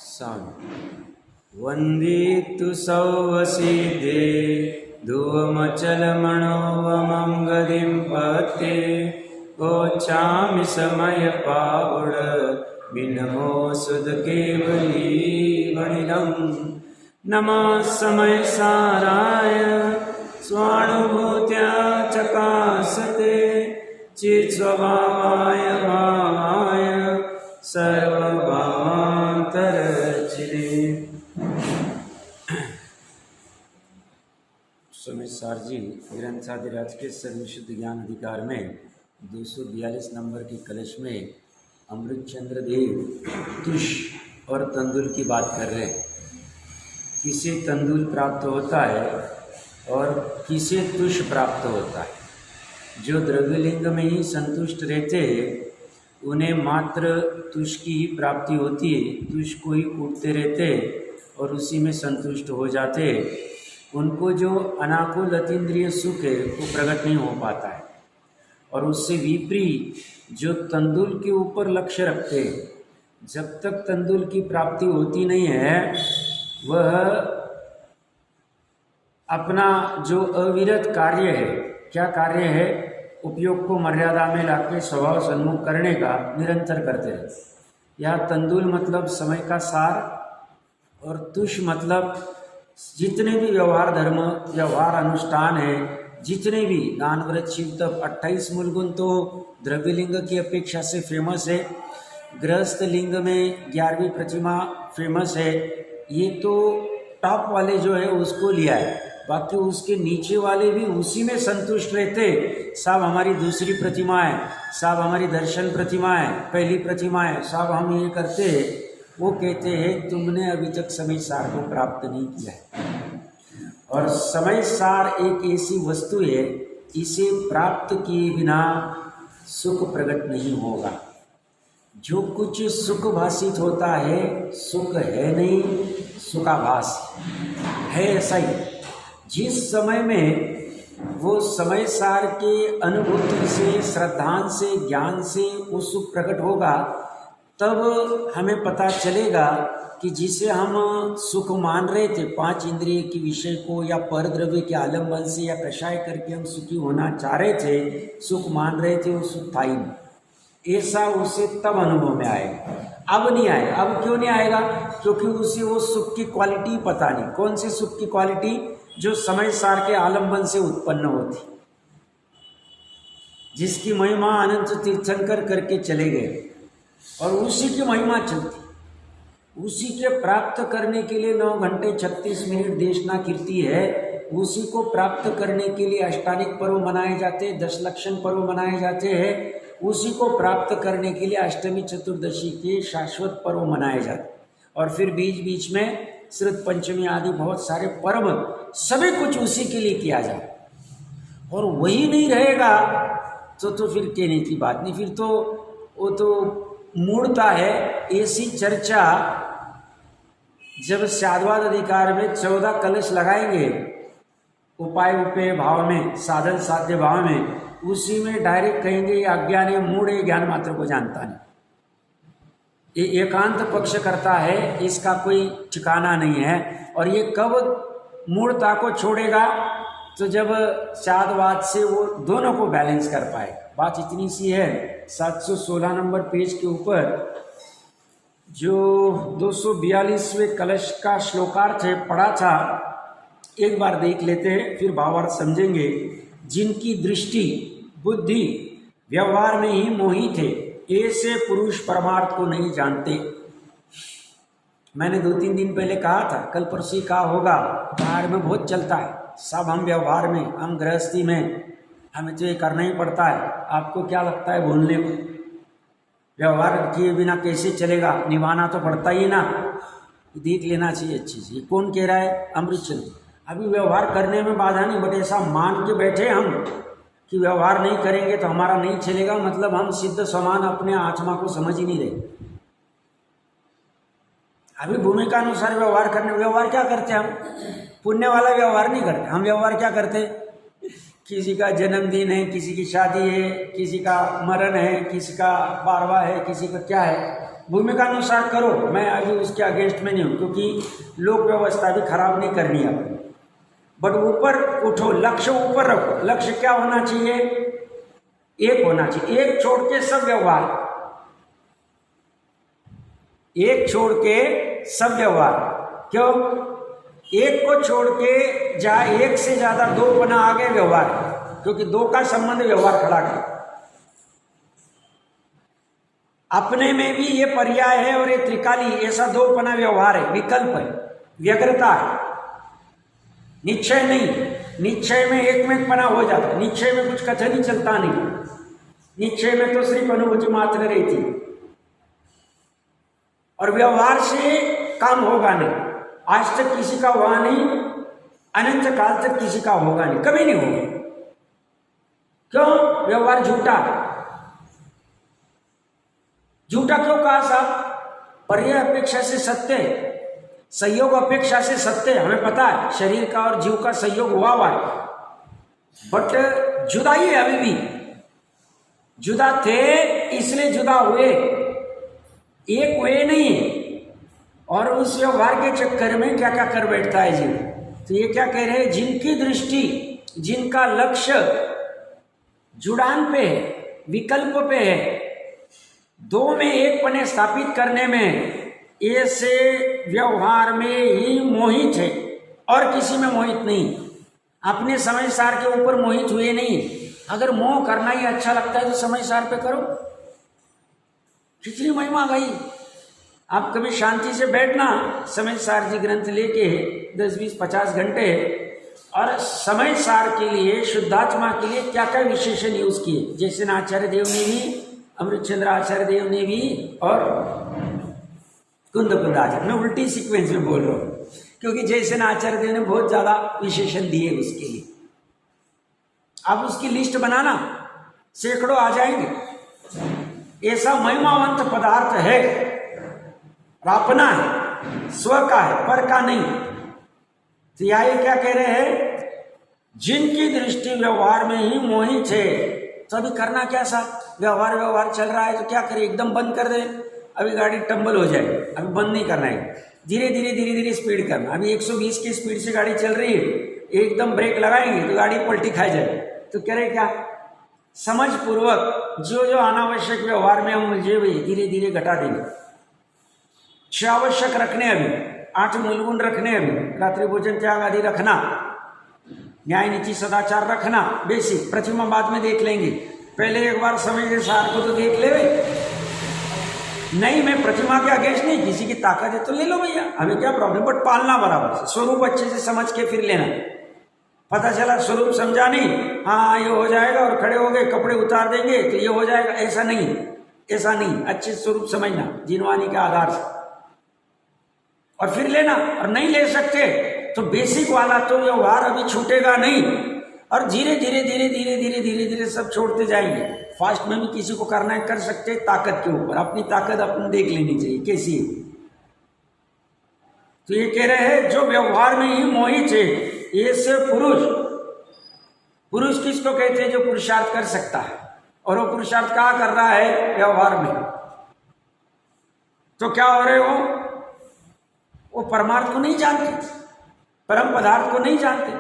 साधु वन्दितु सौवसीदे धुवमचलमणोवमं गतिं पते गोच्छामि समयपावुड विनमो सुध केवली वणिदम् नमः समय साराय स्वानुभूत्या चकासते चित्स्वभावाय भावाय सर्वभावान्तरचिरे। स्वामी सार जी ग्रंथाधिराज के सर्वशुद्ध ज्ञान अधिकार में 242 नंबर की कलश में अमृतचंद्र देव तुष और तंदुल की बात कर रहे हैं। किसे तंदुल प्राप्त होता है और किसे तुष प्राप्त होता है। जो द्रव्यलिंग में ही संतुष्ट रहते हैं उन्हें मात्र तुष की ही प्राप्ति होती है। तुष को ही कूटते रहते और उसी में संतुष्ट हो जाते। उनको जो अनाकुल अतीन्द्रिय सुख है वो प्रकट नहीं हो पाता है। और उससे विपरीत जो तंदुल के ऊपर लक्ष्य रखते हैं, जब तक तंदुल की प्राप्ति होती नहीं है वह अपना जो अविरत कार्य है, क्या कार्य है, उपयोग को मर्यादा में लाके स्वभाव सन्मुख करने का निरंतर करते रहते। यह तंदुल मतलब समय का सार और तुष मतलब जितने भी व्यवहार धर्म व्यवहार अनुष्ठान है, जितने भी दान व्रत शिव तप 28 मूलगुण तो द्रव्यलिंग की अपेक्षा से फेमस है। गृहस्थ लिंग में 11वीं प्रतिमा फेमस है। ये तो टॉप वाले जो है उसको लिया है, बाकी उसके नीचे वाले भी उसी में संतुष्ट रहते। साहब हमारी दूसरी प्रतिमा है, साहब हमारी दर्शन प्रतिमा है, पहली प्रतिमा है, साहब हम ये करते हैं। वो कहते हैं तुमने अभी तक समय सार को प्राप्त नहीं किया है। और समय सार एक ऐसी वस्तु है, इसे प्राप्त किए बिना सुख प्रकट नहीं होगा। जो कुछ सुख भाषित होता है सुख है नहीं, सुखाभास है। ऐसा ही जिस समय में वो समय सार के अनुभूति से, श्रद्धान से, ज्ञान से वो सुख प्रकट होगा, तब हमें पता चलेगा कि जिसे हम सुख मान रहे थे 5 इंद्रिय के विषय को या पर द्रव्य के आलम्बन से या कषाय करके हम सुखी होना चाह रहे थे, सुख मान रहे थे, वो सुख था ही नहीं। ऐसा उसे तब अनुभव में आएगा, अब नहीं आएगा। अब क्यों नहीं आएगा? क्योंकि उसे वो सुख की क्वालिटी पता नहीं। कौन सी सुख की क्वालिटी? जो समय सार के आलंबन से उत्पन्न होती, जिसकी महिमा अनंत तीर्थंकर करके चले गए और उसी की महिमा चलती। उसी के प्राप्त करने के लिए 9 घंटे 36 मिनट देशना कीर्ति है। उसी को प्राप्त करने के लिए अष्टानिक पर्व मनाए जाते हैं, 10 लक्षण पर्व मनाए जाते हैं। उसी को प्राप्त करने के लिए अष्टमी चतुर्दशी के शाश्वत पर्व मनाए जाते हैं। और फिर बीच बीच में श्रुत पंचमी आदि बहुत सारे पर्व, सभी कुछ उसी के लिए किया जाए। और वही नहीं रहेगा तो फिर कहने की बात नहीं। फिर तो वो तो मूढ़ता है। ऐसी चर्चा जब साधवाद अधिकार में 14 कलश लगाएंगे, उपाय उपेय भाव में, साधन साध्य भाव में, उसी में डायरेक्ट कहेंगे ये अज्ञान है, मूढ़ है, ज्ञान मात्र को जानता नहीं। ये एकांत पक्ष करता है, इसका कोई ठिकाना नहीं है। और ये कब मूढ़ता को छोड़ेगा? तो जब साधवाद से वो दोनों को बैलेंस कर पाए। बात इतनी सी है। 716 नंबर पेज के ऊपर जो 242वें कलश का श्लोकार्थ है पढ़ा था, एक बार देख लेते हैं, फिर भावार्थ समझेंगे। जिनकी दृष्टि बुद्धि व्यवहार में ही मोहित है, ऐसे पुरुष परमार्थ को नहीं जानते। मैंने 2-3 दिन पहले कहा था, कल परसों कहा होगा, बाहर में बहुत चलता है। सब हम व्यवहार में, हम गृहस्थी में, हमें तो ये करना ही पड़ता है। आपको क्या लगता है बोलने को? व्यवहार किए बिना कैसे चलेगा? निभाना तो पड़ता ही ना। देख लेना चाहिए अच्छी से। कौन कह रहा है? अमृतचंद्र। अभी व्यवहार करने में बाधा नहीं, बट ऐसा मान के बैठे हम कि व्यवहार नहीं करेंगे तो हमारा नहीं चलेगा। मतलब हम सिद्ध समान अपने आत्मा को समझ ही नहीं रहे। अभी भूमिका अनुसार व्यवहार करने, व्यवहार क्या करते हैं हम? पुण्य वाला व्यवहार नहीं करते हम। व्यवहार क्या करते? किसी का जन्मदिन है, किसी की शादी है, किसी का मरण है, किसी का बारवा है, किसी का क्या है, भूमिका अनुसार करो। मैं अभी उसके अगेंस्ट में नहीं हूँ, क्योंकि लोक व्यवस्था भी खराब नहीं करनी है। बट ऊपर उठो, लक्ष्य ऊपर रखो। लक्ष्य क्या होना चाहिए? एक होना चाहिए। एक छोड़ के सब व्यवहार, एक छोड़ के सब व्यवहार। क्यों? एक को छोड़ के जहां एक से ज्यादा दो पना आगे व्यवहार, क्योंकि दो का संबंध व्यवहार खड़ा कर। अपने में भी ये पर्याय है और ये त्रिकाली, ऐसा दो पना व्यवहार है, विकल्प है, व्यग्रता है, निश्चय नहीं। निश्चय में एक में पना हो जाता, निश्चय में कुछ कथन ही चलता नहीं, निश्चय में तो सिर्फ अनुभूति मात्र रहती, और व्यवहार से काम होगा नहीं। आज तक किसी का हुआ नहीं, अनंत काल तक किसी का होगा नहीं, कभी नहीं होगा। क्यों? व्यवहार झूठा। झूठा क्यों कहा साहब? पर्याय अपेक्षा से सत्य, संयोग अपेक्षा से सत्य। हमें पता है शरीर का और जीव का संयोग हुआ है, बट जुदाई है। अभी भी जुदा थे इसलिए जुदा हुए, एक हुए नहीं। और उस व्यवहार के चक्कर में क्या क्या कर बैठता है जीव। तो ये क्या कह रहे हैं? जिनकी दृष्टि, जिनका लक्ष्य जुड़ान पे है, विकल्प पे है, दो में एक पने स्थापित करने में, ऐसे व्यवहार में ही मोहित है और किसी में मोहित नहीं। अपने समय सार के ऊपर मोहित हुए नहीं। अगर मोह करना ही अच्छा लगता है तो समय सार पे करो, कितनी महिमा गई। आप कभी शांति से बैठना, समय सार जी ग्रंथ लेके 10, 20, 50 घंटे, और समय सार के लिए, शुद्धात्मा के लिए क्या क्या विशेषण यूज किए। जैसे आचार्य देव ने भी, अमृतचंद्र आचार्य देव ने भी, और कुंद आचार्य। मैं उल्टी सीक्वेंस में बोल रहा हूँ, क्योंकि जैसे आचार्य देव ने बहुत ज्यादा विशेषण दिए उसके लिए। आप उसकी लिस्ट बनाना, सैकड़ों आ जाएंगे। ऐसा महिमावंत पदार्थ है, अपना है, स्व का है, पर का नहीं। तो यह क्या कह रहे हैं? जिनकी दृष्टि व्यवहार में ही मोहित है, तो अभी करना क्या साहब? व्यवहार चल रहा है तो क्या करें? एकदम बंद कर दे, अभी गाड़ी टंबल हो जाए। अभी बंद नहीं करना है, धीरे धीरे स्पीड करना। अभी 120 की स्पीड से गाड़ी चल रही है, एकदम ब्रेक लगाएंगे तो गाड़ी पलटी खा जाए। तो कह रहे क्या? समझ पूर्वक जो जो अनावश्यक व्यवहार में हम उलझे हुए, धीरे धीरे घटा देंगे। 6 आवश्यक रखने, अभी 8 मूलगुण रखने, अभी रात्रि भोजन त्याग आदि रखना, न्याय नीति सदाचार रखना, बेसिक। प्रतिमा बाद में देख लेंगे, पहले एक बार समझ के सार को तो देख ले। नहीं, मैं प्रतिमा के अगेंस्ट नहीं, किसी की ताकत है तो ले लो भैया, हमें क्या प्रॉब्लम, बट पालना बराबर से, स्वरूप अच्छे से समझ के फिर लेना। पता चला स्वरूप समझा नहीं, हाँ ये हो जाएगा, और खड़े हो गए, कपड़े उतार देंगे तो ये हो जाएगा, ऐसा नहीं, ऐसा नहीं। अच्छे स्वरूप समझना जिनवानी के आधार से, और फिर लेना। और नहीं ले सकते तो बेसिक वाला तो व्यवहार अभी छूटेगा नहीं, और धीरे धीरे सब छोड़ते जाएंगे। फास्ट में भी किसी को करना है, कर सकते, ताकत के ऊपर। अपनी ताकत अपन देख लेनी चाहिए कैसी है। तो ये कह रहे हैं जो व्यवहार में ही मोहित है, ऐसे पुरुष किसको कहते हैं? जो पुरुषार्थ कर सकता है, और वो पुरुषार्थ कहाँ कर रहा है? व्यवहार में। तो क्या हो रहे हो? वो परमार्थ को नहीं जानते, परम पदार्थ को नहीं जानते,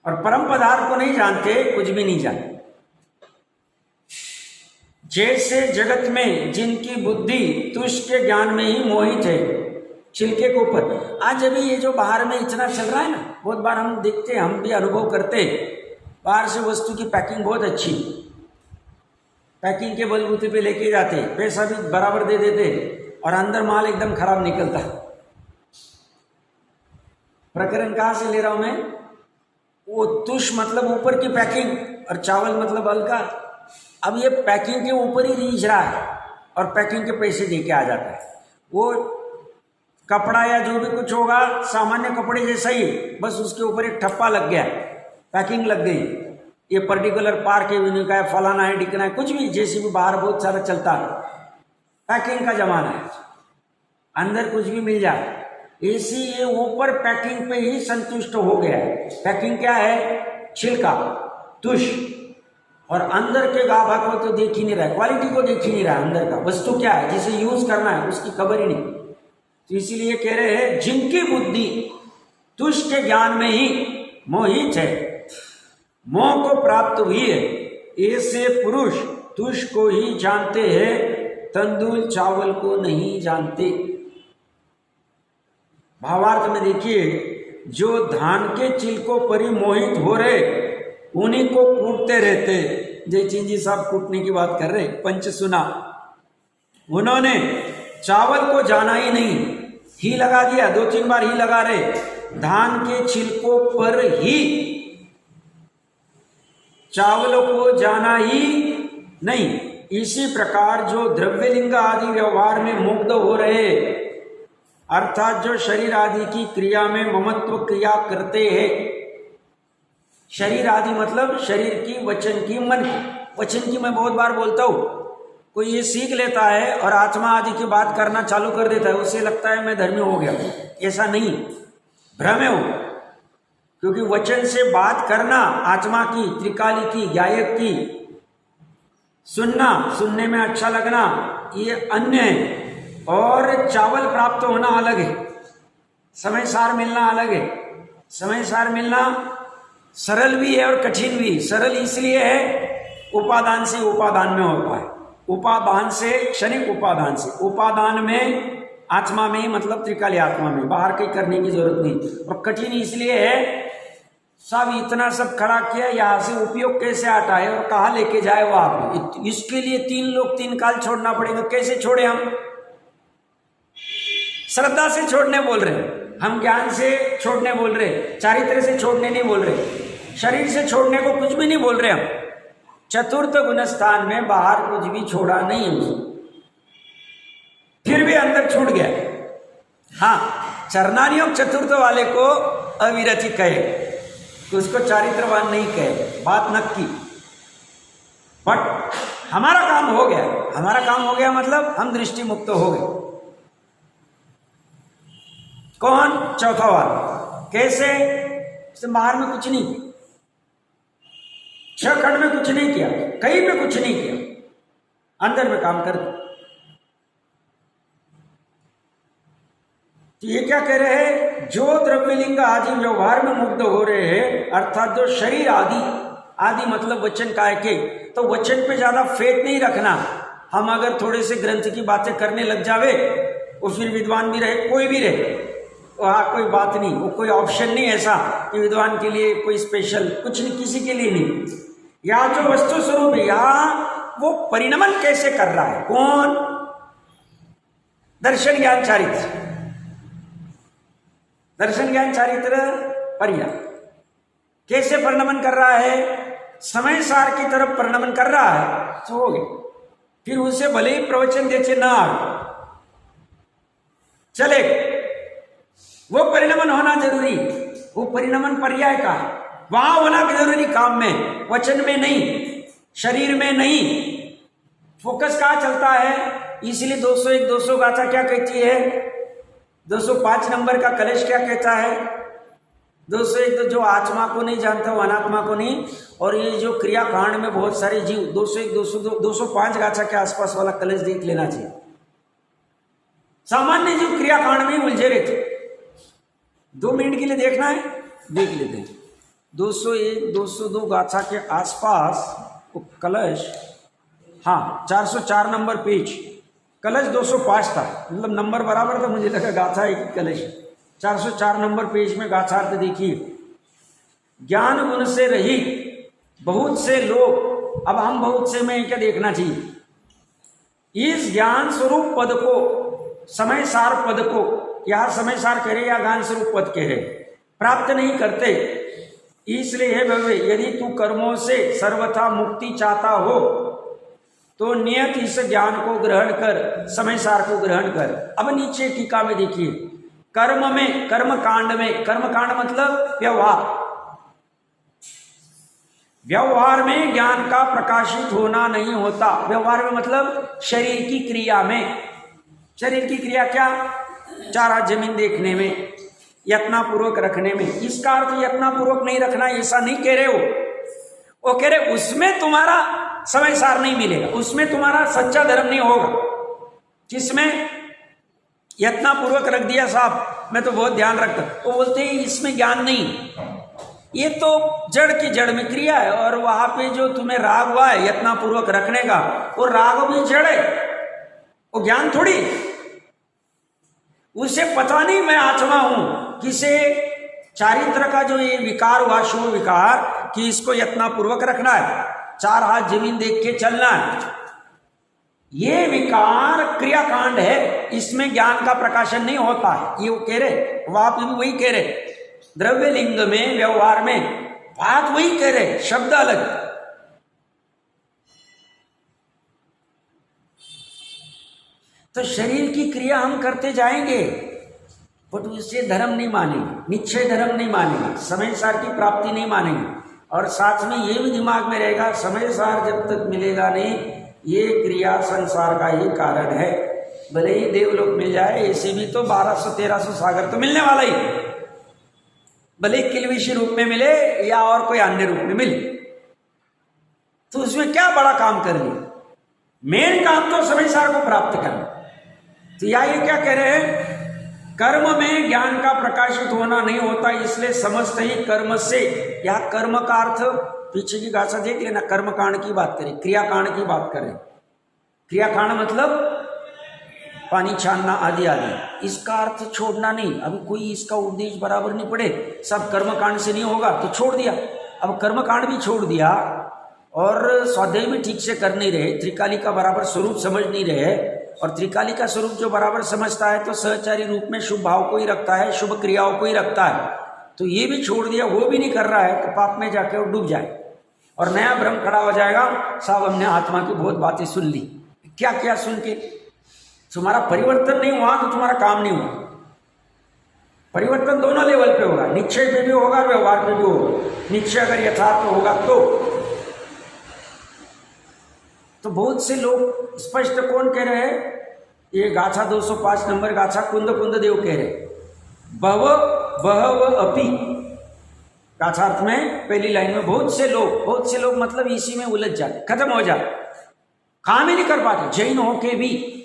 और परम पदार्थ को नहीं जानते, कुछ भी नहीं जानते। जैसे जगत में जिनकी बुद्धि तुष्ट के ज्ञान में ही मोहित है, छिलके के ऊपर। आज अभी ये जो बाहर में इतना चल रहा है ना, बहुत बार हम देखते हैं, हम भी अनुभव करते हैं, बाहर से वस्तु की पैकिंग बहुत अच्छी, पैकिंग के बलबूते पे लेके जाते, पैसा भी बराबर दे देते, और अंदर माल एकदम खराब निकलता। प्रकरण कहाँ से ले रहा हूं मैं? वो तुष मतलब ऊपर की पैकिंग, और चावल मतलब हल्का। अब ये पैकिंग के ऊपर ही रीझ रहा है, और पैकिंग के पैसे दे के आ जाता है। वो कपड़ा या जो भी कुछ होगा सामान्य कपड़े जैसा ही, बस उसके ऊपर एक ठप्पा लग गया, पैकिंग लग गई। ये पर्टिकुलर पार्क एवेन्यू का है, फलाना है, डिकना है, कुछ भी, जैसे भी बाहर बहुत सारा चलता है, पैकिंग का जमाना है, अंदर कुछ भी मिल जाए। ऐसी ये ऊपर पैकिंग पे ही संतुष्ट हो गया है। पैकिंग क्या है? छिलका, तुष, और अंदर के गाभा को तो देख ही नहीं रहा है, क्वालिटी को देख ही नहीं रहा है, अंदर का वस्तु क्या है जिसे यूज करना है उसकी खबर ही नहीं। तो इसीलिए कह रहे हैं जिनकी बुद्धि तुष के ज्ञान में ही मोहित है, मोह को प्राप्त हुई है, ऐसे पुरुष तुष को ही जानते हैं, तंदूल चावल को नहीं जानते। भावार्थ में देखिए, जो धान के चिलकों पर ही मोहित हो रहे उन्हीं को कूटते रहते। जयचंद जी साहब कूटने की बात कर रहे, पंच सुना, उन्होंने चावल को जाना ही नहीं, ही लगा दिया, 2-3 बार ही लगा रहे, धान के छिलकों पर ही, चावलों को जाना ही नहीं। इसी प्रकार जो द्रव्यलिंग आदि व्यवहार में मुग्ध हो रहे, अर्थात जो शरीर आदि की क्रिया में ममत्व क्रिया करते हैं, शरीर आदि मतलब शरीर की, वचन की, मन की। वचन की मैं बहुत बार बोलता हूँ, कोई ये सीख लेता है और आत्मा आदि की बात करना चालू कर देता है, उससे लगता है मैं धर्मी हो गया। ऐसा नहीं, भ्रम है वो, क्योंकि वचन से बात करना, आत्मा की, त्रिकाली की, गायक की, सुनना, सुनने में अच्छा लगना, ये अन्य है, और चावल प्राप्त होना अलग है, समय सार मिलना अलग है। समय सार मिलना सरल भी है और कठिन भी। सरल इसलिए है उपादान से उपादान में होता है, उपादान से, क्षणिक उपादान से, उपादान में आत्मा में, मतलब त्रिकाली आत्मा में, बाहर कहीं करने की जरूरत नहीं। और कठिन इसलिए है, सब इतना सब खड़ा किया, यहाँ से उपयोग कैसे हटाए और कहाँ लेके जाए वो आप, इसके लिए 3 लोग 3 काल छोड़ना पड़ेगा। कैसे छोड़े हम? श्रद्धा से छोड़ने बोल रहे, हम ज्ञान से छोड़ने बोल रहे, चारित्र से छोड़ने नहीं बोल रहे, शरीर से छोड़ने को कुछ भी नहीं बोल रहे हम। चतुर्थ गुणस्थान में बाहर कुछ भी छोड़ा नहीं है उसने, फिर भी अंदर छूट गया। हाँ, चरणानियोग चतुर्थ वाले को अविरति कहे, तो उसको चारित्रवान नहीं कहे, बात नक्की। बट हमारा काम हो गया, हमारा काम हो गया मतलब हम दृष्टि मुक्त हो गए। कौन? चौथा वाला। कैसे? बाहर में कुछ नहीं, 6 खंड में कुछ नहीं किया, कहीं में कुछ नहीं किया, अंदर में काम कर दिया। तो ये क्या कह रहे हैं? जो द्रव्यलिंग आदि व्यवहार में मुग्ध हो रहे हैं, अर्थात जो शरीर आदि, आदि मतलब वचन काय के, तो वचन पे ज्यादा फेट नहीं रखना। हम अगर थोड़े से ग्रंथ की बातें करने लग जावे, वो फिर विद्वान भी रहे, कोई भी रहे, वहाँ कोई बात नहीं, वो कोई ऑप्शन नहीं ऐसा कि विद्वान के लिए कोई स्पेशल कुछ नहीं, किसी के लिए नहीं। यहाँ जो वस्तु स्वरूप है, यहाँ वो परिणमन कैसे कर रहा है? कौन? दर्शन ज्ञान चारित्र, दर्शन ज्ञान चारित्र पर्या कैसे परिणमन कर रहा है? समय सार की तरफ परिणमन कर रहा है, तो हो गया। फिर उसे भले ही प्रवचन देचे ना चले, वो परिणमन होना जरूरी, वो परिणमन पर्याय का, वहां होना जरूरी, काम में, वचन में नहीं, शरीर में नहीं। फोकस कहाँ चलता है? इसलिए 201 200 गाथा क्या कहती है? 205 नंबर का कलश क्या कहता है? 201 तो जो आत्मा को नहीं जानता वो अनात्मा को नहीं। और ये जो क्रिया कांड में बहुत सारे जीव, 201 202 205 गाथा के आसपास वाला कलश देख लेना चाहिए। सामान्य जीव क्रिया कांड में उलझे रहते, 2 मिनट के लिए देखना है, देख लेते हैं। 201 202 गाथा के आसपास वो कलश, हाँ 404 नंबर पेज, कलश 205 था, मतलब नंबर बराबर था, मुझे लगा गाथा एक कलश। 404 नंबर पेज में गाथार्थ देखिए। ज्ञान गुण से रहित बहुत से लोग, अब हम बहुत से में क्या देखना चाहिए? इस ज्ञान स्वरूप पद को, समय सार पद को, या समय सार करे या ज्ञान स्वरूप पद के है, प्राप्त नहीं करते। इसलिए हे भव्य, यदि तू कर्मों से सर्वथा मुक्ति चाहता हो तो नियत इस ज्ञान को ग्रहण कर, समय सार को ग्रहण कर। अब नीचे टीका में देखिए, कर्म में, कर्म कांड में, कर्म कांड मतलब व्यवहार, व्यवहार में ज्ञान का प्रकाशित होना नहीं होता। व्यवहार में मतलब शरीर की क्रिया में, शरीर की क्रिया क्या? 4 हाथ जमीन देखने में, यत्नापूर्वक रखने में। इसका अर्थ यत्नापूर्वक नहीं रखना, ऐसा नहीं कह रहे हो। वो कह रहे उसमें तुम्हारा समय सार नहीं मिलेगा, उसमें तुम्हारा सच्चा धर्म नहीं होगा। किसमें? यत्नापूर्वक रख दिया साहब, मैं तो बहुत ध्यान रखता। वो बोलते हैं इसमें ज्ञान नहीं, ये तो जड़ की जड़ में क्रिया है, और वहां पे जो तुम्हें राग हुआ है यत्नापूर्वक रखने का, वो राग भी जड़ है, वो ज्ञान थोड़ी। उसे पता नहीं मैं आत्मा हूं, किसे चारित्र का जो ये विकार हुआ, शुभ विकार, कि इसको यत्नापूर्वक रखना है, 4 हाथ जमीन देख के चलना है, ये विकार क्रियाकांड है, इसमें ज्ञान का प्रकाशन नहीं होता है। ये वो कह रहे, वहां पे भी वही कह रहे, द्रव्य लिंग में व्यवहार में बात वही कह रहे, शब्द अलग। तो शरीर की क्रिया हम करते जाएंगे, बट उससे धर्म नहीं मानेंगे, निश्चय धर्म नहीं मानेंगे, समय सार की प्राप्ति नहीं मानेंगे। और साथ में ये भी दिमाग में रहेगा, समय सार जब तक मिलेगा नहीं, ये क्रिया संसार का ही कारण है। भले ही देवलोक मिल जाए, ऐसे भी तो 1200-1300 सागर तो मिलने वाला ही, भले किलविशी रूप में मिले या और कोई अन्य रूप में मिले, तो उसमें क्या बड़ा काम कर लिया? मेन काम तो समय सार को प्राप्त करना। तो या ये क्या कह रहे हैं, कर्म में ज्ञान का प्रकाशित होना नहीं होता, इसलिए समस्त ही कर्म से। या कर्म का अर्थ पीछे की गाथा देख लेना, कर्म कांड की बात करें, क्रियाकांड की बात करें। क्रियाकांड मतलब पानी छानना आदि आदि, इसका अर्थ छोड़ना नहीं। अभी कोई इसका उपदेश बराबर नहीं पड़े, सब कर्मकांड से नहीं होगा तो छोड़ दिया। अब कर्मकांड भी छोड़ दिया और स्वाध्याय भी ठीक से कर नहीं रहे, त्रिकाली का बराबर स्वरूप समझ नहीं रहे, और त्रिकाली का स्वरूप जो बराबर समझता है तो सहचारी रूप में शुभ भाव को ही रखता है, शुभ क्रियाओं को ही रखता है, तो ये भी छोड़ दिया, वो भी नहीं कर रहा है, तो पाप में जाके वो डूब जाए और नया भ्रम खड़ा हो जाएगा। साहब हमने आत्मा की बहुत बातें सुन ली, क्या क्या सुन के तुम्हारा परिवर्तन नहीं हुआ तो तुम्हारा काम नहीं हुआ। परिवर्तन दोनों लेवल पे होगा, निश्चय पे भी होगा, व्यवहार पे भी होगा। निश्चय अगर यथार्थ होगा तो बहुत से लोग स्पष्ट कौन कह रहे हैं, ये गाथा 205 नंबर गाथा कुंद कुंद देव कह रहे, बहव बहव अपि, गाथार्थ में पहली लाइन में बहुत से लोग मतलब इसी में उलझ जाते, खत्म हो जाते, काम ही नहीं कर पाते, जैन होके भी।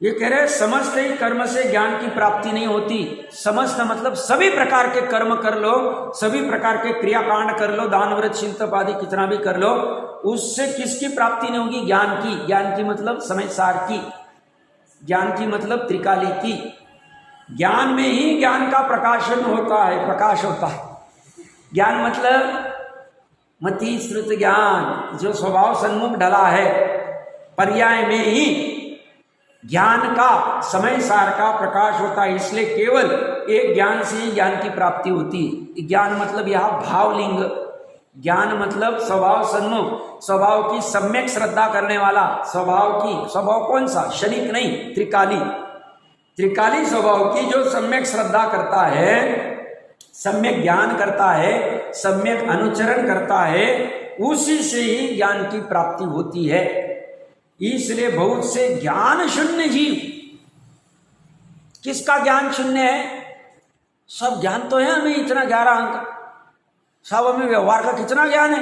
ये कह रहे समस्त ही कर्म से ज्ञान की प्राप्ति नहीं होती। समस्त मतलब सभी प्रकार के कर्म कर लो, सभी प्रकार के क्रियाकांड कर लो, दान व्रत शील तप आदि कितना भी कर लो, उससे किसकी प्राप्ति नहीं होगी? ज्ञान की। ज्ञान की मतलब समय सार की, ज्ञान की मतलब त्रिकाली की। ज्ञान में ही ज्ञान का प्रकाशन होता है, प्रकाश होता है। ज्ञान मतलब मति श्रुत ज्ञान, जो स्वभाव सन्मुख ढला है, पर्याय में ही ज्ञान का समय सार का प्रकाश होता है। इसलिए केवल एक ज्ञान से ही ज्ञान की प्राप्ति होती है। ज्ञान मतलब यहाँ भावलिंग, ज्ञान मतलब स्वभाव सन्मुख, स्वभाव की सम्यक श्रद्धा करने वाला, स्वभाव कौन सा? शरीक नहीं, त्रिकाली स्वभाव की जो सम्यक श्रद्धा करता है, सम्यक ज्ञान करता है, सम्यक अनुचरण करता है, उसी से ही ज्ञान की प्राप्ति होती है। इसलिए बहुत से ज्ञान शून्य जीव, किसका ज्ञान शून्य है? सब ज्ञान तो है हमें, इतना 11 अंक, सब हमें व्यवहार का कितना ज्ञान है,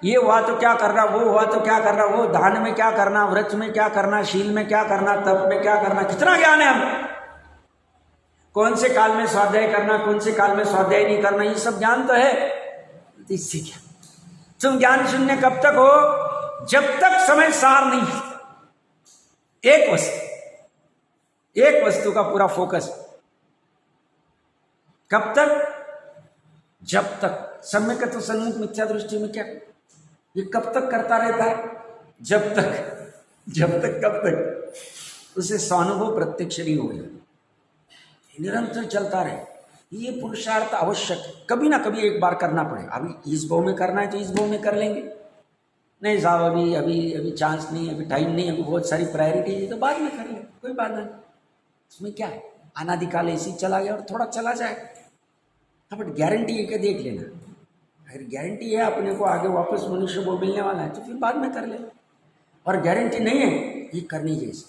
ये हुआ तो क्या करना, वो हुआ तो क्या करना, वो दान में क्या करना, व्रत में क्या करना, शील में क्या करना, तप में क्या करना, कितना ज्ञान है हमें। कौन से काल में स्वाध्याय करना, कौन से काल में स्वाध्याय नहीं करना, ये सब ज्ञान तो है। इससे क्या तुम ज्ञान शून्य कब तक हो? जब तक समय सार नहीं है। एक वस्तु का पूरा फोकस कब तक? जब तक सम्यक तो सन्मुख मिथ्या दृष्टि में क्या, ये कब तक करता रहता है? जब तक कब तक उसे स्वानुभव प्रत्यक्ष नहीं हो जाए, निरंतर चलता रहे। ये पुरुषार्थ आवश्यक है, कभी ना कभी एक बार करना पड़ेगा। अभी इस भाव में करना है तो इस भाव में कर लेंगे, नहीं साहब अभी चांस नहीं, अभी टाइम नहीं, अभी बहुत सारी प्रायोरिटी है, तो बाद में कर लेंगे, कोई बात नहीं। उसमें क्या है, अनादिकाल ऐसी चला गया और थोड़ा चला जाए। हाँ, बट गारंटी है कि देख लेना, अगर गारंटी है अपने को आगे वापस मनुष्य को मिलने वाला है तो फिर बाद में कर लेना, और गारंटी नहीं है ये करनी जैसे।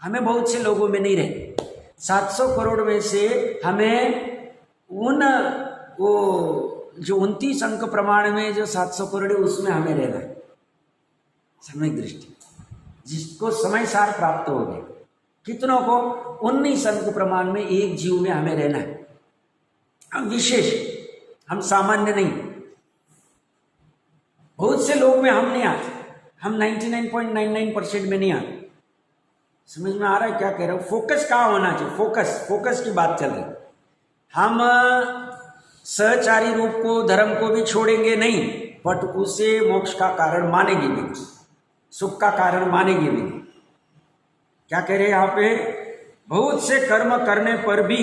हमें बहुत से लोगों में नहीं रहे, 700 करोड़ में से हमें उन वो जो 29 अंक प्रमाण में जो 700 करोड़ है उसमें हमें रहना है सामयिक दृष्टि, जिसको समय सार प्राप्त हो गए। कितनों को? 19 अंक प्रमाण में एक जीव में हमें रहना है। हम विशेष, हम सामान्य नहीं। बहुत से लोग में हम नहीं आते, हम 99.99% में नहीं आते। समझ में आ रहा है क्या कह रहे हो? फोकस कहाँ होना चाहिए? फोकस की बात चल रही। हम सहचारी रूप को, धर्म को भी छोड़ेंगे नहीं, बट उसे मोक्ष का कारण मानेंगे भी, सुख का कारण मानेंगे भी। क्या कह रहे हैं यहाँ पे? बहुत से कर्म करने पर भी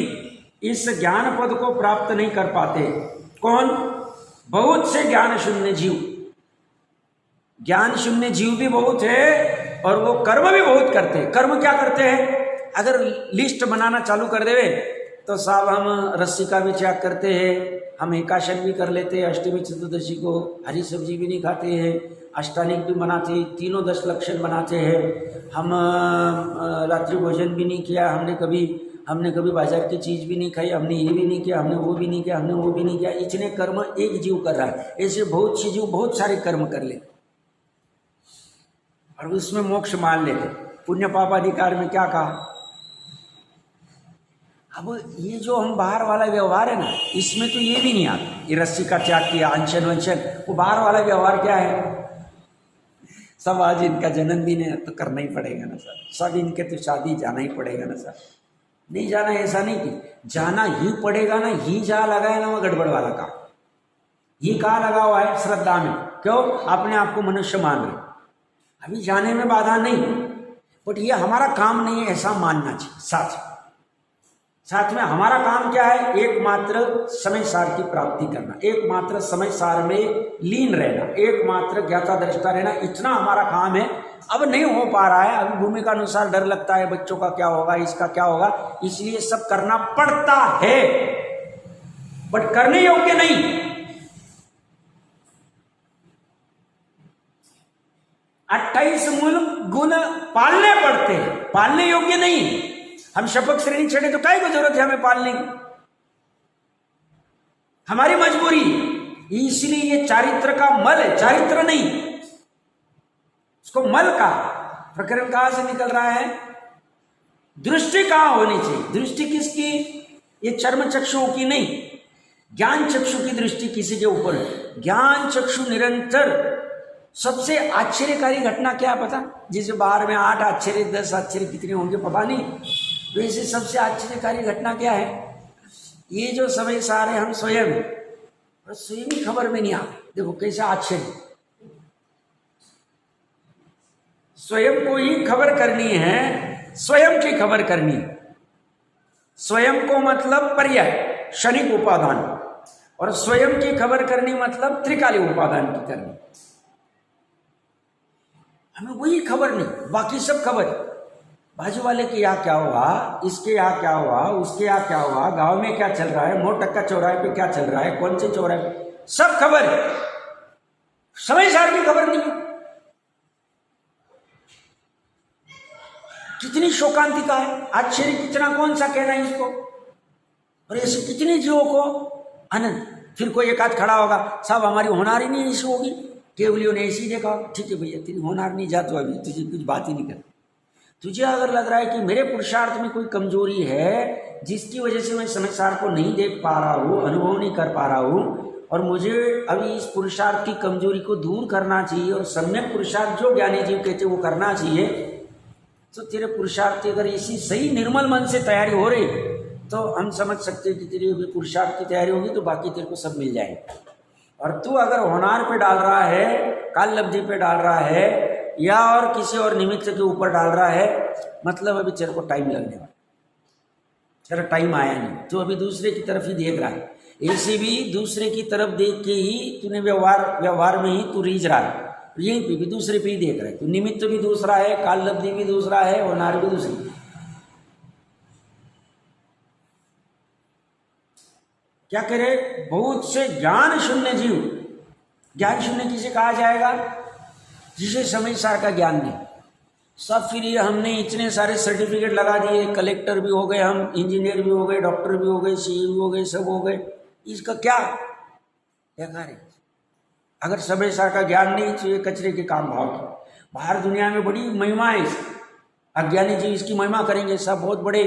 इस ज्ञान पद को प्राप्त नहीं कर पाते। कौन? बहुत से ज्ञान शून्य जीव। ज्ञान शून्य जीव भी बहुत है और वो कर्म भी बहुत करते हैं। कर्म क्या करते हैं? अगर लिस्ट बनाना चालू कर देवे तो साहब हम रस्सी का भी त्याग करते हैं, हम एकाशन भी कर लेते हैं, अष्टमी चतुर्दशी को हरी सब्जी भी नहीं खाते हैं, अष्टानिक भी बनाते हैं, तीनों 10 लक्षण बनाते हैं, हम रात्रि भोजन भी नहीं किया, हमने कभी बाजार की चीज़ भी नहीं खाई, हमने ये भी नहीं किया, हमने वो भी नहीं किया, हमने वो भी नहीं किया। इतने कर्म एक जीव कर रहा है। ऐसे बहुत से जीव बहुत सारे कर्म कर ले और उसमें मोक्ष मान लेते। पुण्य पाप अधिकार में क्या कहा? अब ये जो हम बाहर वाला व्यवहार है ना, इसमें तो ये भी नहीं आता। ये रस्सी का त्याग किया, अनशन वंशन, वो बाहर वाला व्यवहार क्या है? सब आज इनका जन्मदिन है तो करना ही पड़ेगा ना सर, सब इनके तो शादी जाना ही पड़ेगा ना सर। नहीं जाना ऐसा नहीं कि जाना ही पड़ेगा ना, ही जहाँ लगा है ना वो गड़बड़ वाला काम। ये कहाँ लगा हुआ है? श्रद्धा में। क्यों? अपने आप को मनुष्य मान रहे। अभी जाने में बाधा नहीं, बट ये हमारा काम नहीं है ऐसा मानना चाहिए। साथ में हमारा काम क्या है? एकमात्र समय सार की प्राप्ति करना, एकमात्र समय सार में लीन रहना, एकमात्र ज्ञाता दृष्टा रहना, इतना हमारा काम है। अब नहीं हो पा रहा है, अभी भूमि का अनुसार डर लगता है, बच्चों का क्या होगा, इसका क्या होगा, इसलिए सब करना पड़ता है, बट करने योग्य नहीं। 28 मूल गुण पालने पड़ते हैं, पालने योग्य नहीं। हम शपथ श्रेणी चढ़े तो काय को जरूरत है हमें पालने की? हमारी मजबूरी। इसलिए ये चारित्र का मल है, चारित्र नहीं, उसको मल का प्रकरण कहां से निकल रहा है? दृष्टि कहां होनी चाहिए? दृष्टि किसकी? ये चर्म चक्षुओं की नहीं, ज्ञान चक्षु की दृष्टि किसी के ऊपर है। ज्ञान चक्षु निरंतर। सबसे आश्चर्यकारी घटना क्या पता? जिसे बाहर में 8 आश्चर्य 10 आश्चर्य कितने होंगे पता नहीं, वैसे सबसे आश्चर्यकारी घटना क्या है? ये जो समय सारे हम स्वयं ही खबर में नहीं आते। देखो कैसे आश्चर्य, स्वयं को ही खबर करनी है, स्वयं की खबर करनी है। स्वयं को मतलब पर्याय क्षणिक उपादान, और स्वयं की खबर करनी मतलब त्रिकालिक उपादान की करनी। हमें वही खबर नहीं, बाकी सब खबर। बाजू वाले के यहाँ क्या हुआ, इसके यहाँ क्या हुआ, उसके यहाँ क्या हुआ, गांव में क्या चल रहा है, मोटक्का चौराहे पे क्या चल रहा है, कौन से चौराहे पे, सब खबर है। समय सार की खबर नहीं। कितनी शोकांतिका है, आश्चर्य कितना, कौन सा कहना है इसको। और ऐसे कितने जीवों को आनंद। फिर कोई एक आध खड़ा होगा, साहब हमारी होनार ही नहीं ऐसी होगी, केवलियों ने ऐसी देखा। ठीक है भैया, तेरी होनार नहीं जा तो अभी तुझे कुछ बात ही नहीं कर। तुझे अगर लग रहा है कि मेरे पुरुषार्थ में कोई कमजोरी है जिसकी वजह से मैं समय सार को नहीं देख पा रहा हूँ, अनुभव नहीं कर पा रहा हूँ, और मुझे अभी इस पुरुषार्थ की कमजोरी को दूर करना चाहिए और सम्यक पुरुषार्थ जो ज्ञानी जीव कहते वो करना चाहिए, तो तेरे पुरुषार्थ की अगर इसी सही निर्मल मन से तैयारी हो रही तो हम समझ सकते हैं कि तेरी अभी पुरुषार्थ की तैयारी होगी तो बाकी तेरे को सब मिल जाएगा। और तू अगर होनार पे डाल रहा है, काल लब्धि पे डाल रहा है, या और किसी और निमित्त के ऊपर डाल रहा है, मतलब अभी तेरे को टाइम लगने वाला, तेरा टाइम आया नहीं। तू अभी दूसरे की तरफ ही देख रहा है। ऐसे भी दूसरे की तरफ देख के ही तूने व्यवहार में ही तू रीझ रहा है, यहीं पे भी दूसरे पे ही देख रहा है। तो निमित्त भी दूसरा है, काल लब्धि भी दूसरा है, होनार भी दूसरी। क्या करे? बहुत से ज्ञान शून्य जीव। ज्ञान शून्य किसे कहा जाएगा? जिसे समय सार का ज्ञान नहीं। सब फिर ये हमने इतने सारे सर्टिफिकेट लगा दिए, कलेक्टर भी हो गए हम, इंजीनियर भी हो गए, डॉक्टर भी हो गए, सीए भी हो गए, सब हो गए, इसका क्या? बेकार है। अगर समय सार का ज्ञान नहीं तो ये कचरे के काम भाव की। बाहर दुनिया में बड़ी महिमा है इसकी, अज्ञानी जी इसकी महिमा करेंगे, सब बहुत बड़े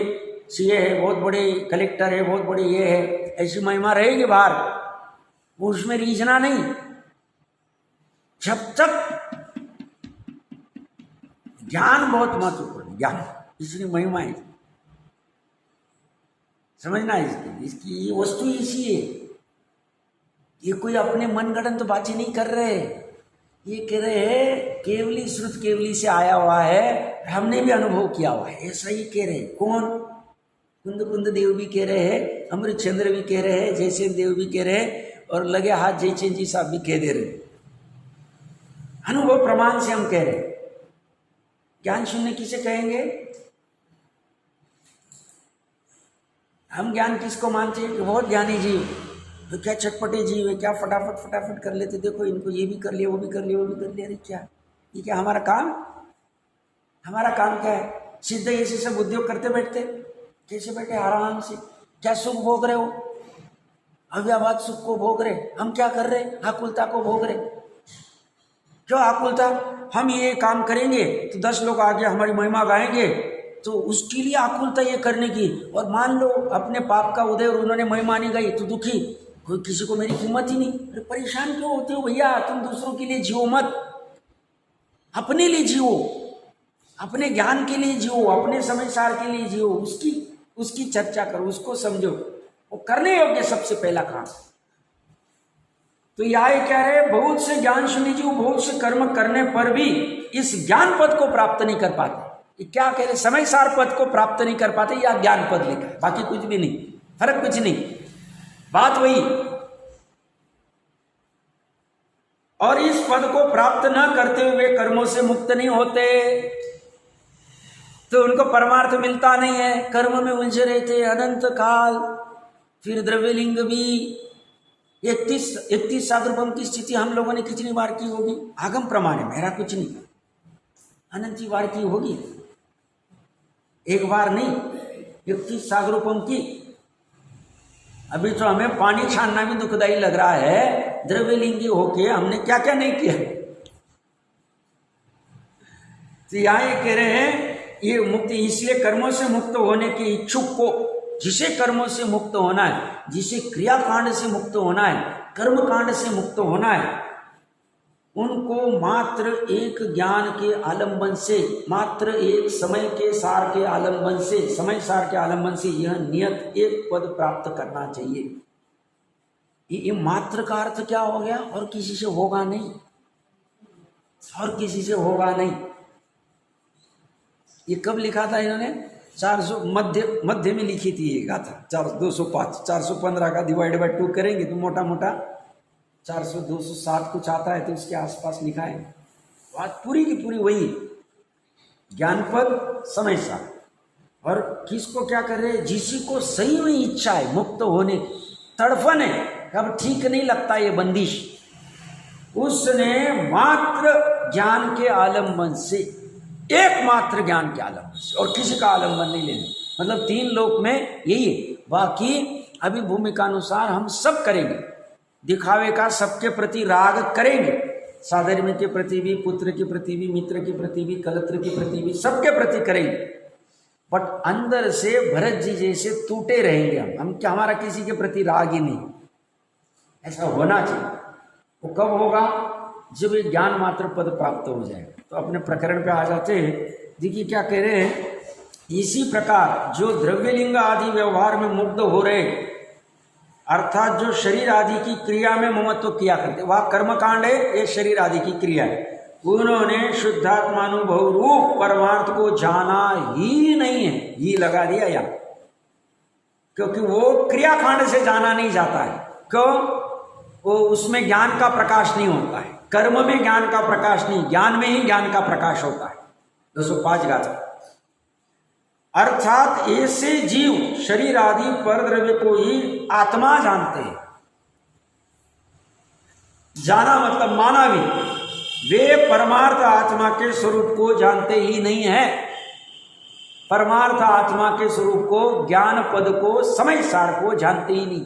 सीए है, बहुत बड़े कलेक्टर है, बहुत बड़े ये है, ऐसी महिमा रहेगी बाहर, वो उसमें रीझना नहीं। जब तक ज्ञान बहुत महत्वपूर्ण, ज्ञान इसलिए महिमा है, समझना है इसकी वस्तु इसी है। ये कोई अपने मनगढ़ंत बातें नहीं कर रहे, ये कह रहे हैं केवली श्रुत केवली से आया हुआ है, हमने भी अनुभव किया हुआ है, ऐसा ही कह रहे। कौन? कुंद कुंद देव भी कह रहे हैं, अमृत चंद्र भी कह रहे हैं, जयसेन देव भी कह रहे हैं, और लगे हाथ जयचंद जी साहब भी कह दे रहे। अनुभव प्रमाण से हम कह रहे। ज्ञान शून्य किसे कहेंगे? हम ज्ञान किसको मानते हैं कि बहुत ज्ञानी जीव, तो क्या चटपटे जीव है, क्या फटाफट फटाफट कर लेते, देखो इनको ये भी कर लिया, वो भी कर लिया, वो भी कर लिया। अरे क्या ये क्या हमारा काम? हमारा काम क्या है? सीधे ऐसे सब उद्योग करते बैठते, कैसे बैठे आराम से, क्या सुख भोग रहे हो, अव्याभात सुख को भोग रहे। हम क्या कर रहे? आकुलता को भोग रहे। क्यों आकुलता? हम ये काम करेंगे तो 10 लोग आगे हमारी महिमा गाएंगे, तो उसके लिए आकुलता ये करने की। और मान लो अपने पाप का उदय और उन्होंने महिमा नहीं गाई तो दुखी, कोई किसी को मेरी कीमत ही नहीं। अरे परेशान क्यों होते हो भैया? तुम दूसरों के लिए जियो मत, अपने लिए जियो, अपने ज्ञान के लिए जियो, अपने समय सार के लिए जियो, उसकी चर्चा करो, उसको समझो, वो करने योग्य सबसे पहला काम। तो यह क्या है, बहुत से ज्ञान शून्य जीव बहुत से कर्म करने पर भी इस ज्ञान पद को प्राप्त नहीं कर पाते। ये क्या कह रहे? समय सार पद को प्राप्त नहीं कर पाते, या ज्ञान पद लिखा है, बाकी कुछ भी नहीं, फर्क कुछ नहीं, बात वही। और इस पद को प्राप्त न करते हुए कर्मों से मुक्त नहीं होते, तो उनको परमार्थ मिलता नहीं है, कर्म में उलझे रहते अनंत काल। फिर द्रव्यलिंग भी 31 साधुपम की स्थिति हम लोगों ने कितनी बार की होगी? आगम प्रमाण है, मेरा कुछ नहीं, अनंत बार की होगी, एक बार नहीं, 31 सागरूपम की। अभी तो हमें पानी छानना भी दुखदाई लग रहा है, द्रव्यलिंगी होके हमने क्या क्या नहीं किया। तो यहां ये कह रहे हैं ये मुक्ति इसलिए कर्मों से मुक्त होने के इच्छुक को, जिसे कर्मों से मुक्त होना है, जिसे क्रियाकांड से मुक्त होना है, कर्मकांड से मुक्त होना है, उनको मात्र एक ज्ञान के आलंबन से, मात्र एक समय के सार के आलंबन से, समय सार के आलंबन से यह नियत एक पद प्राप्त करना चाहिए। ये मात्र का अर्थ क्या हो गया? और किसी से होगा नहीं, और किसी से होगा नहीं। ये कब लिखा था इन्होंने? 400 मध्य में लिखी थी ये गाथा, 205, 415 का डिवाइड बाय 2 करेंगे तो मोटा मोटा 400 207 कुछ आता है, तो उसके आसपास लिखा है। बात पूरी की पूरी वही, ज्ञानपद समय सा। और किसको क्या कर रहे? जिसी को सही में इच्छा है मुक्त होने, तड़फन है, अब ठीक नहीं लगता ये बंदिश, उसने मात्र ज्ञान के आलंबन से, एकमात्र ज्ञान के आलंबन से, और किसी का आलंबन नहीं लेना। मतलब 3 लोक में यही है। बाकी अभी भूमिका अनुसार हम सब करेंगे, दिखावे का सबके प्रति राग करेंगे, साधर्म्य के प्रति भी, पुत्र के प्रति भी, मित्र के प्रति भी, कलत्र के प्रति भी, सबके प्रति करेंगे। बट अंदर से भरत जी जैसे टूटे रहेंगे हम क्या, हमारा किसी के प्रति राग ही नहीं। ऐसा होना चाहिए। वो कब होगा? जब ये ज्ञान मात्र पद प्राप्त हो जाएगा। तो अपने प्रकरण पे आ जाते हैं। देखिए क्या कह रहे हैं, इसी प्रकार जो द्रव्यलिंग आदि व्यवहार में मुग्ध हो रहे, अर्थात जो शरीर आदि की क्रिया में ममत्व किया करते, वह कर्मकांड है, ये शरीर आदि की क्रिया है, उन्होंने शुद्धात्मानुभव रूप परमार्थ को जाना ही नहीं है। ही लगा दिया यहाँ, क्योंकि वो क्रियाकांड से जाना नहीं जाता है। क्यों? वो उसमें ज्ञान का प्रकाश नहीं होता है, कर्म में ज्ञान का प्रकाश नहीं, ज्ञान में ही ज्ञान का प्रकाश होता है। 205 गाथा। अर्थात ऐसे जीव शरीर आदि पर द्रव्य को ही आत्मा जानते हैं। जाना मतलब माना भी, वे परमार्थ आत्मा के स्वरूप को जानते ही नहीं है। परमार्थ आत्मा के स्वरूप को, ज्ञान पद को, समय सार को जानते ही नहीं।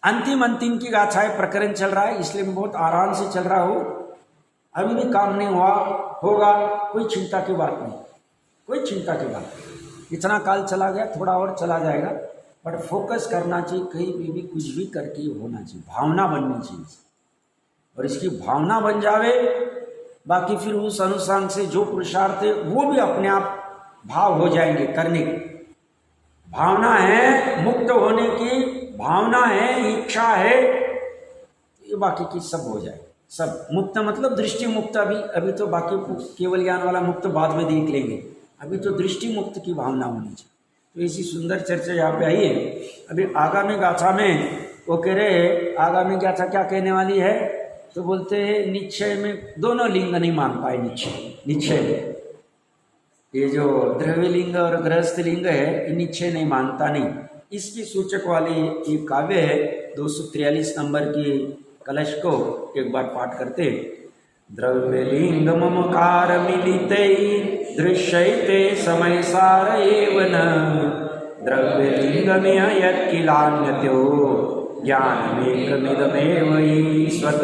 अंतिम की गाथाएं प्रकरण चल रहा है, इसलिए मैं बहुत आराम से चल रहा हूँ। अभी भी काम नहीं हुआ होगा, कोई चिंता की बात नहीं, कोई चिंता की बात नहीं। इतना काल चला गया, थोड़ा और चला जाएगा, बट फोकस करना चाहिए, कहीं भी कुछ भी करके होना चाहिए, भावना बननी चाहिए। और इसकी भावना बन जावे, बाकी फिर उस अनुसार से जो पुरुषार्थ है वो भी अपने आप भाव हो जाएंगे करने की। भावना है मुक्त होने की, भावना है, इच्छा है, ये बाकी की सब हो जाए। सब मुक्त मतलब दृष्टि मुक्त। अभी तो बाकी केवल ज्ञान वाला मुक्त बाद में देख लेंगे, अभी तो दृष्टि मुक्त की भावना होनी चाहिए। तो इसी सुंदर चर्चा यहाँ पे आई है। अभी आगामी गाथा में वो कह रहे, आगामी गाथा क्या कहने वाली है, तो बोलते हैं निश्चय में दोनों लिंग नहीं मान पाए। निश्चय में ये जो द्रव्य लिंग और गृहस्थ लिंग है, ये निश्चय नहीं मानता नहीं। इसकी सूचक वाली ये काव्य है 243 नंबर की कलश को एक बार पाठ करते। द्रव्यलिंग ममकार मिलिते दृश्यते समय सार एव न द्रव्यलिंग में यत्किलान्यतो ज्ञानमेकमिदमेव ईश्वत।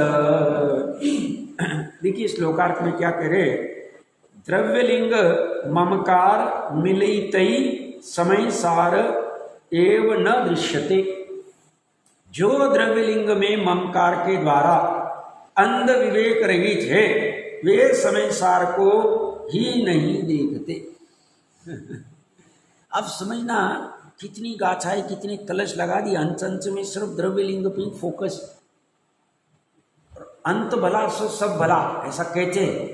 देखिए श्लोकार्थ में क्या कह रहे, द्रव्यलिंग ममकार मिलितई समय सार एव न दृश्यते। जो द्रव्यलिंग में ममकार के द्वारा अंध विवेक रहित है, वे समय सार को ही नहीं देखते। अब समझना, कितनी गाथाएं, कितने कलश लगा दी, अंत में सिर्फ द्रव्यलिंग पे फोकस। अंत भला सो सब भला, ऐसा कहते हैं।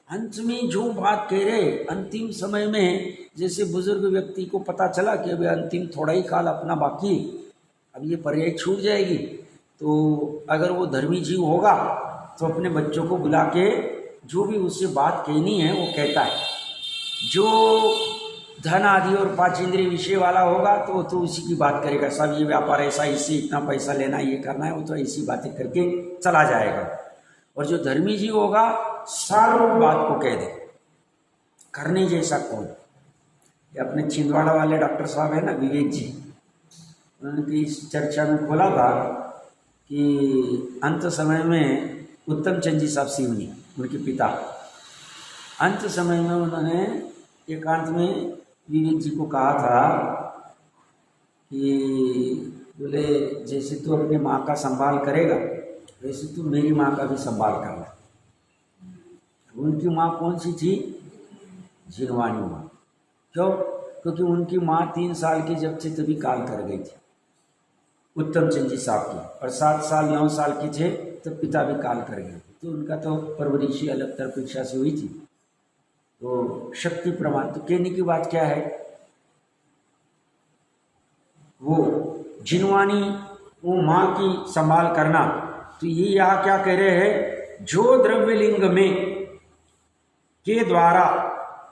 अंत में जो बात कह रहे, अंतिम समय में जैसे बुजुर्ग व्यक्ति को पता चला कि अभी अंतिम थोड़ा ही काल अपना बाकी, अब ये पर्याय छूट जाएगी, तो अगर वो धर्मी जीव होगा तो अपने बच्चों को बुला के जो भी उससे बात कहनी है वो कहता है। जो धन आदि और पांचेंद्रिय विषय वाला होगा तो उसी की बात करेगा, सब ये व्यापार ऐसा, इससे इतना पैसा लेना, ये करना है, वो तो ऐसी बातें करके चला जाएगा। और जो धर्मी जीव होगा सारों बात को कह दे, करने जैसा कौन। ये अपने छिंदवाड़ा वाले डॉक्टर साहब है ना, विवेक जी, उन्होंने इस चर्चा में खोला था कि अंत समय में उत्तम चंद जी साहब सिवनी, उनके पिता, अंत समय में उन्होंने एकांत में विवेक जी को कहा था कि बोले जैसे तू अपनी माँ का संभाल करेगा वैसे तू मेरी माँ का भी संभाल करना। उनकी माँ कौन सी थी? जिनवानी माँ। क्यों? क्योंकि उनकी माँ 3 साल की जब थी तभी काल कर गई थी, उत्तम चंद जी साहब की, और 7 साल 9 साल की थे तो पिता भी काल कर गए। तो उनका तो परवरिशी अलग तरपेक्षा से हुई थी, तो शक्ति प्रमाण। तो कहने की बात क्या है, वो जिनवानी वो माँ की संभाल करना। तो ये यहाँ क्या कह रहे हैं, जो द्रव्यलिंग में के द्वारा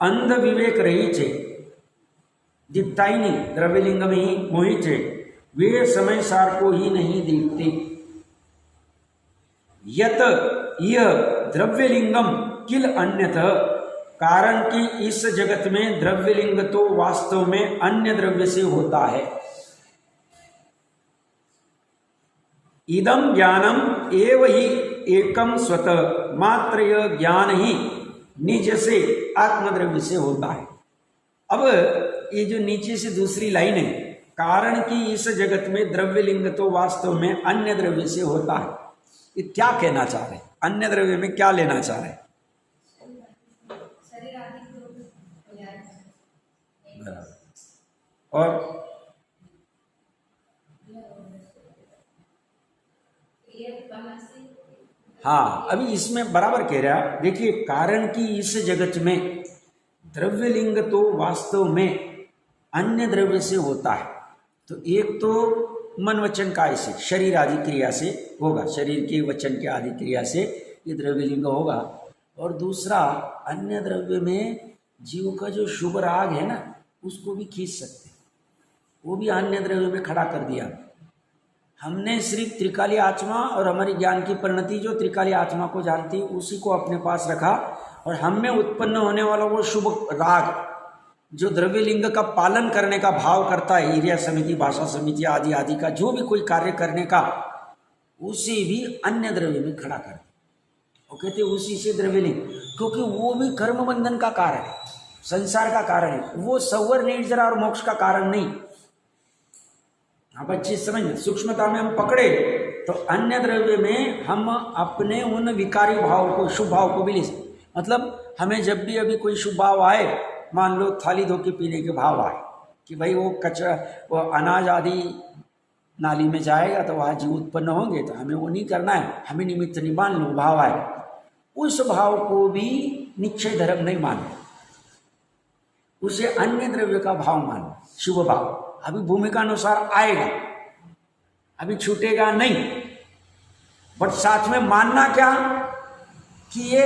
अंध विवेक रही थे, दिखता ही नहीं, द्रव्यलिंग में ही मोहित है, वे समय सार को ही नहीं देखते। यत यह द्रव्यलिंगम किल अन्यतः, कारण कि इस जगत में द्रव्यलिंग तो वास्तव में अन्य द्रव्य से होता है। इदम ज्ञानम एव ही एकम स्वतः, मात्र यह ज्ञान ही निज से आत्मद्रव्य से होता है। अब ये जो नीचे से दूसरी लाइन है, कारण कि इस जगत में द्रव्यलिंग तो वास्तव में अन्य द्रव्य से होता है, ये क्या कहना चाह रहे हैं? अन्य द्रव्य में क्या लेना चाह रहे हैं? और हाँ, अभी इसमें बराबर कह रहा है। देखिए, कारण कि इस जगत में द्रव्यलिंग तो वास्तव में अन्य द्रव्य से होता है। तो एक तो मन वचन काय से, शरीर आदि क्रिया से होगा, शरीर के वचन के आदि क्रिया से ये द्रव्यलिंग होगा। और दूसरा, अन्य द्रव्य में जीव का जो शुभ राग है ना, उसको भी खींच सकते, वो भी अन्य द्रव्य में खड़ा कर दिया। हमने सिर्फ त्रिकाली आत्मा और हमारी ज्ञान की परिणति जो त्रिकाली आत्मा को जानती, उसी को अपने पास रखा, और हम में उत्पन्न होने वाला वो शुभ राग जो द्रव्यलिंग का पालन करने का भाव करता है, ईर्ष्या समिति, भाषा समिति आदि आदि का जो भी कोई कार्य करने का उसे भी अन्य द्रव्य में खड़ा कर, वो कहते उसी से द्रव्य लिंग, क्योंकि वो भी कर्म बंधन का कारण है, संसार का कारण है, वो सवर निर्जरा और मोक्ष का कारण नहीं। आप अच्छी समझ, सूक्ष्मता में हम पकड़े तो अन्य द्रव्य में हम अपने उन विकारी भाव को, शुभ भाव को भी ले सकते। मतलब हमें जब भी अभी कोई शुभ भाव आए, मान लो थाली धो के पीने के भाव आए कि भाई वो कचरा, वो अनाज आदि नाली में जाएगा तो वहाँ जीव उत्पन्न होंगे, तो हमें वो नहीं करना है, हमें निमित्त नहीं मान लो, भाव आए, उस भाव को भी निश्चय धर्म नहीं मानना, उसे अन्य द्रव्य का भाव मानना, शुभ भाव। अभी भूमिका अनुसार आएगा, अभी छूटेगा नहीं, बट साथ में मानना क्या कि ये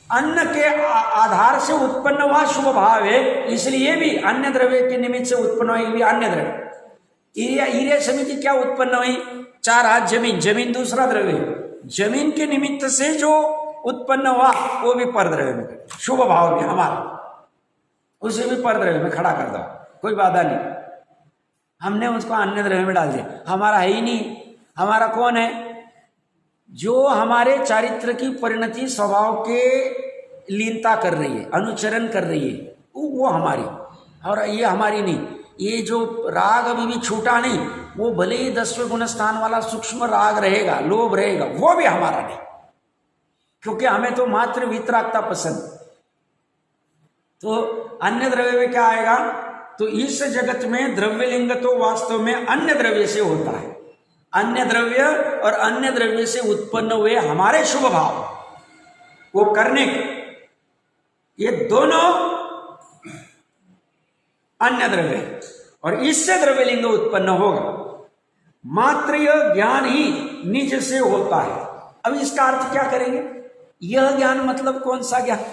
अन्न के आधार से उत्पन्न हुआ शुभ भाव है, इसलिए भी अन्य द्रव्य के निमित्त से उत्पन्न हुआ, भी अन्य द्रव्य। ईर्य समिति क्या उत्पन्न हुई? 4 हाथ जमीन, जमीन दूसरा द्रव्य, जमीन के निमित्त से जो उत्पन्न हुआ वो भी परद्रव्य में, शुभ भाव भी हमारा, उसे भी परद्रव्य में खड़ा कर दो, कोई बाधा नहीं। हमने उसको अन्य द्रव्य में डाल दिया, हमारा है ही नहीं। हमारा कौन है? जो हमारे चारित्र की परिणति स्वभाव के लीनता कर रही है, अनुचरण कर रही है, वो हमारी, और ये हमारी नहीं। ये जो राग अभी भी छूटा नहीं, वो भले ही 10वें गुण स्थान वाला सूक्ष्म राग रहेगा, लोभ रहेगा, वो भी हमारा नहीं, क्योंकि हमें तो मात्र वितरागता पसंद। तो अन्य द्रव्य में क्या आएगा? तो इस जगत में द्रव्यलिंग तो वास्तव में अन्य द्रव्य से होता है। अन्य द्रव्य और अन्य द्रव्य से उत्पन्न हुए हमारे शुभ भाव वो करने के, ये दोनों अन्य द्रव्य, और इससे द्रव्यलिंग उत्पन्न होगा। मात्र यह ज्ञान ही निज से होता है। अब इसका अर्थ क्या करेंगे? यह ज्ञान मतलब कौन सा ज्ञान?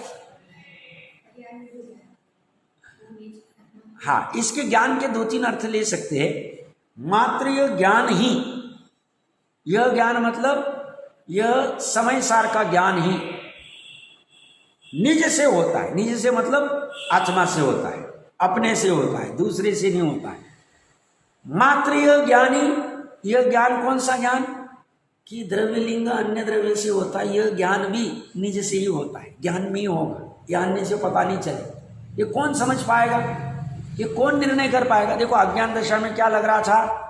हाँ, इसके ज्ञान के 2-3 अर्थ ले सकते हैं। मात्र यह ज्ञान ही, यह ज्ञान मतलब यह समय सार का ज्ञान ही निज से होता है। निज से मतलब आत्मा से होता है, अपने से होता है, दूसरे से नहीं होता है। मात्र यह ज्ञान ही, यह ज्ञान कौन सा ज्ञान? कि द्रव्यलिंग अन्य द्रव्य से होता है, यह ज्ञान भी निज से ही होता है। ज्ञान में ही होगा, ज्ञान से पता नहीं चले। ये कौन समझ पाएगा? ये कौन निर्णय कर पाएगा? देखो अज्ञान दशा में क्या लग रहा था?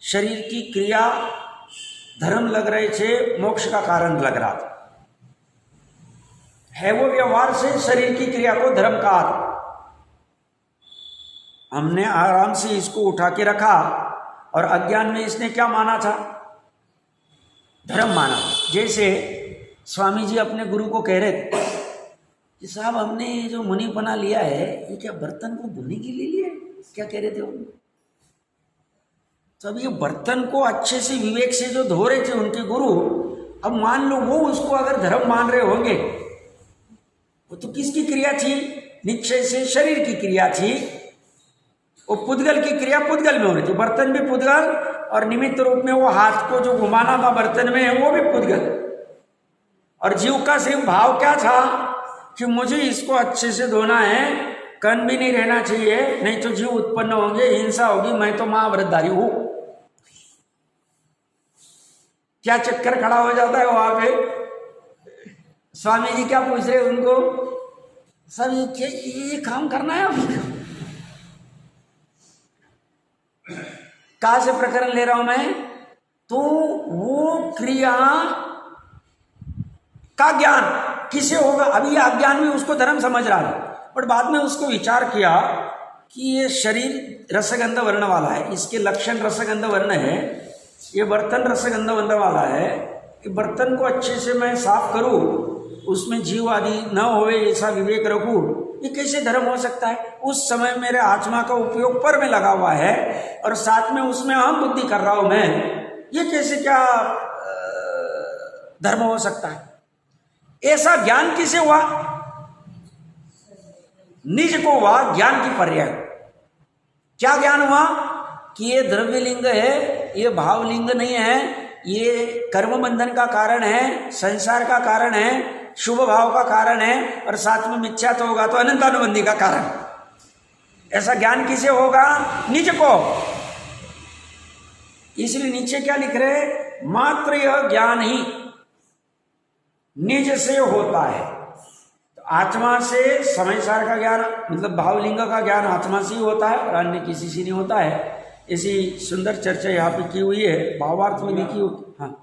शरीर की क्रिया धर्म लग रहे थे, मोक्ष का कारण लग रहा था। है वो व्यवहार से शरीर की क्रिया को धर्म कहा था। हमने आराम से इसको उठा के रखा, और अज्ञान में इसने क्या माना था? धर्म माना। जैसे स्वामी जी अपने गुरु को कह रहे थे कि साहब हमने जो मुनिपना लिया है, ये क्या बर्तन को धोने के लिए लिया है? क्या कह रहे थे वो? तो अब ये बर्तन को अच्छे से विवेक से जो धो रहे थे उनके गुरु, अब मान लो वो उसको अगर धर्म मान रहे होंगे, वो तो किसकी क्रिया थी? निश्चय से शरीर की क्रिया थी। वो पुद्गल की क्रिया पुद्गल में हो रही थी, बर्तन भी पुद्गल, और निमित्त रूप में वो हाथ को जो घुमाना था बर्तन में, वो भी पुद्गल। और जीव का सिर्फ भाव क्या था कि मुझे इसको अच्छे से धोना है, कण भी नहीं रहना चाहिए, नहीं तो जीव उत्पन्न होंगे, हिंसा होगी, मैं तो महाव्रतधारी हूं। क्या चक्कर खड़ा हो जाता है वहां पे? स्वामी जी क्या पूछ रहे उनको? सर ये काम करना है आपको? कहां से प्रकरण ले रहा हूं मैं? तो वो क्रिया का ज्ञान किसे होगा? अभी ये अज्ञान में उसको धर्म समझ रहा है, बट बाद में उसको विचार किया कि ये शरीर रसगंध वर्ण वाला है, इसके लक्षण रसगंध वर्ण है, ये बर्तन रसगंध वर्ण वाला है, कि बर्तन को अच्छे से मैं साफ करूं, उसमें जीव आदि न होवे ऐसा विवेक रखूं, ये कैसे धर्म हो सकता है? उस समय मेरे आत्मा का उपयोग पर में लगा हुआ है, और साथ में उसमें अहम बुद्धि कर रहा हूं मैं, ये कैसे क्या धर्म हो सकता है? ऐसा ज्ञान किसे हुआ? निज को हुआ, ज्ञान की पर्याय। क्या ज्ञान हुआ? कि ये द्रव्यलिंग है, ये भावलिंग नहीं है, ये कर्म बंधन का कारण है, संसार का कारण है, शुभ भाव का कारण है, और साथ में मिथ्या तो होगा तो अनंतानुबंधी का कारण। ऐसा ज्ञान किसे होगा? निज को। इसलिए नीचे क्या लिख रहे? मात्र यह ज्ञान ही निज से होता है। तो आत्मा से समय सार का ज्ञान, मतलब भावलिंग का ज्ञान आत्मा से ही होता है और अन्य किसी से नहीं होता है। ऐसी सुंदर चर्चा यहाँ पे की हुई है, भावार्थ में लिखी हुई। हाँ,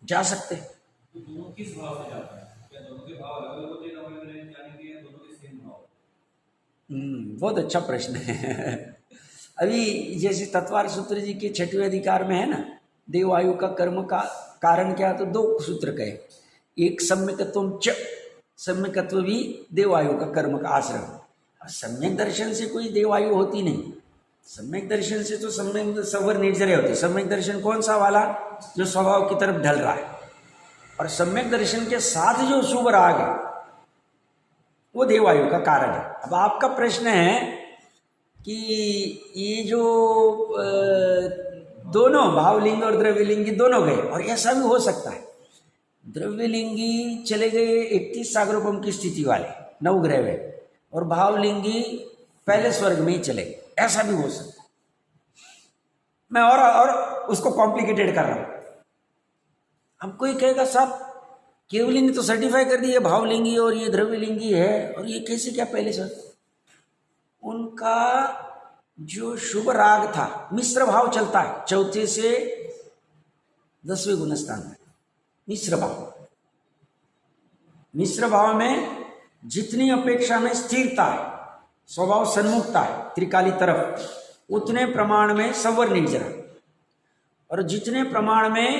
जा सकते हैं। दोनों किस भाव से जाते हैं? क्या दोनों के भाव अलग अलग होते हैं यानी कि दोनों के सेम भाव? बहुत अच्छा प्रश्न है। अभी जैसे तत्वार सूत्र जी के 6वें अधिकार में है ना, देव आयु का कर्म का कारण क्या, तो 2 सूत्र कहे। एक सम्यकत्वम च, सम्यकत्व भी देवायु का कर्म का आश्रम। सम्यक दर्शन से कोई देवायु होती नहीं। सम्यक दर्शन से तो सम्यक सवर निर्जरे होती। सम्यक दर्शन कौन सा वाला, जो स्वभाव की तरफ ढल रहा है, और सम्यक दर्शन के साथ जो शुभ राग है वो देवायु का कारण है। अब आपका प्रश्न है कि ये जो दोनों भावलिंग और द्रव्यलिंगी दोनों गए, और ऐसा भी हो सकता है द्रव्यलिंगी चले गए 31 सागरोपम की स्थिति वाले 9 ग्रह में, और भावलिंगी पहले स्वर्ग में ही चले गए, ऐसा भी हो सकता है। मैं और उसको कॉम्प्लिकेटेड कर रहा हूं। अब कोई कहेगा साहब केवली ने तो सर्टिफाई कर दी है भावलिंगी और ये द्रव्यलिंगी है, और ये कैसे क्या पहले सर? उनका जो शुभ राग था, मिश्र भाव चलता है 4 से 10वें गुणस्थान में। मिश्र भाव, मिश्र भाव में जितनी अपेक्षा में स्थिरता है, स्वभाव सन्मुखता है त्रिकाली तरफ, उतने प्रमाण में सवर निर्जरा, और जितने प्रमाण में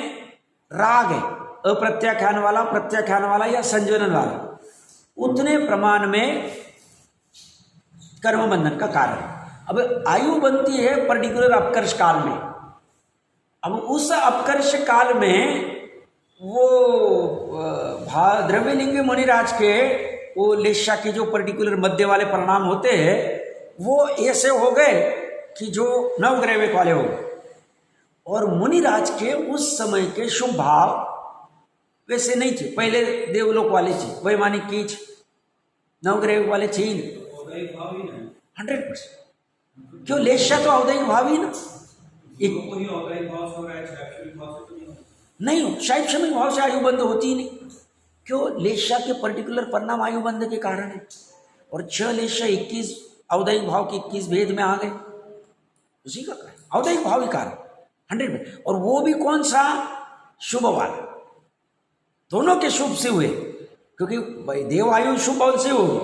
राग है अप्रत्याख्यान वाला, प्रत्याख्यान वाला या संजनन वाला, उतने प्रमाण में कर्म बंधन का कारण। अब आयु बनती है पर्टिकुलर अपकर्ष काल में। अब उस अपकर्ष काल में वो द्रव्यलिंगी मुनिराज के वो लेशा के जो पर्टिकुलर मध्य वाले परिणाम होते हैं, वो ऐसे हो गए कि जो 9 ग्रह वाले हो गए, और मुनिराज के उस समय के शुभ भाव वैसे नहीं थे। पहले देवलोक वाले थे, वैमानिक की 9 ग्रह वाले थे ही नहीं 100%। क्यों? लेशा तो औदैहिक भाव ही ना, नहीं शैक्षणिक भाव से आयु बंद होती ही नहीं। क्यों? लेशा के पर्टिकुलर परिणाम आयु बंद के कारण है, और 6 लेशा 21 औदैहिक भाव के 21 भेद में आ गए, उसी का कारण औदैहिक भाव ही कारण 100%। और वो भी कौन सा? शुभ वाला। दोनों के शुभ से हुए, क्योंकि देव आयु शुभ बल से होगी,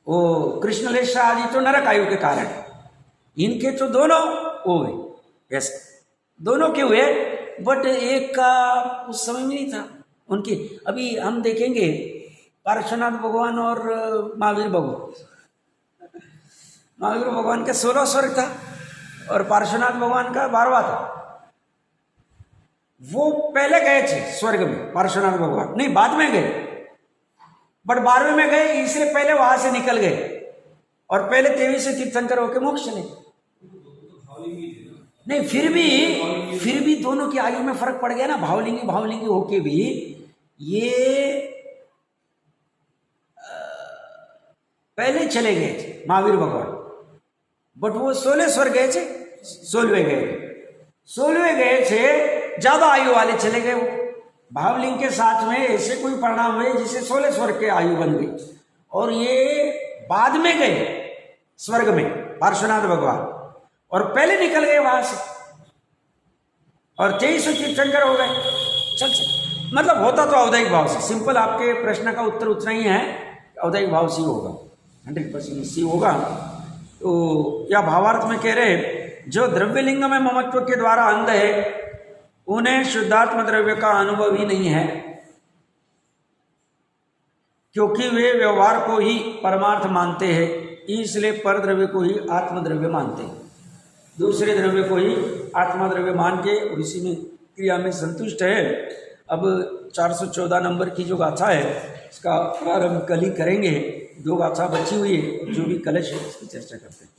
वो कृष्ण लेशा आदि तो नरक आयु के कारण है। इनके तो दोनों हुए, यस दोनों के हुए, बट एक का उस समय में नहीं था उनकी। अभी हम देखेंगे पार्श्वनाथ भगवान और महावीर भगवान। महावीर भगवान का 16 स्वर्ग था और पार्श्वनाथ भगवान का 12वां था। वो पहले गए थे स्वर्ग में, पार्श्वनाथ भगवान नहीं बाद में गए, बट 12वें में गए, इसलिए पहले वहां से निकल गए, और पहले 23 से तीर्थंकर होकर मोक्ष चले। नहीं फिर भी दोनों की आयु में फर्क पड़ गया ना। भावलिंगी होके भी ये पहले चले गए थे महावीर भगवान, बट वो 16 स्वर्ग गए थे, 16वें गए थे, ज्यादा आयु वाले चले गए। वो भावलिंग के साथ में ऐसे कोई परिणाम हुए जिससे 16 स्वर्ग के आयु बन गई, और ये बाद में गए स्वर्ग में पार्श्वनाथ भगवान, और पहले निकल गए वहां से, और 23 तीर्थंकर हो गए। चल मतलब होता तो औदैहिक भाव से। सिंपल आपके प्रश्न का उत्तर उतना ही है, औदैहिक भाव से होगा, 100% सी होगा। तो या भावार्थ में कह रहे, जो द्रव्यलिंग में ममत्व के द्वारा अंध है, उन्हें शुद्धात्म द्रव्य का अनुभव ही नहीं है, क्योंकि वे व्यवहार को ही परमार्थ मानते हैं, इसलिए पर द्रव्य को ही आत्मद्रव्य मानते हैं। दूसरे द्रव्य को ही आत्मा द्रव्य मान के उसी में क्रिया में संतुष्ट है। अब 414 नंबर की जो गाथा है, इसका प्रारंभ कल ही करेंगे। 2 गाथा बची हुई है, जो भी कलश है उसकी चर्चा करते हैं।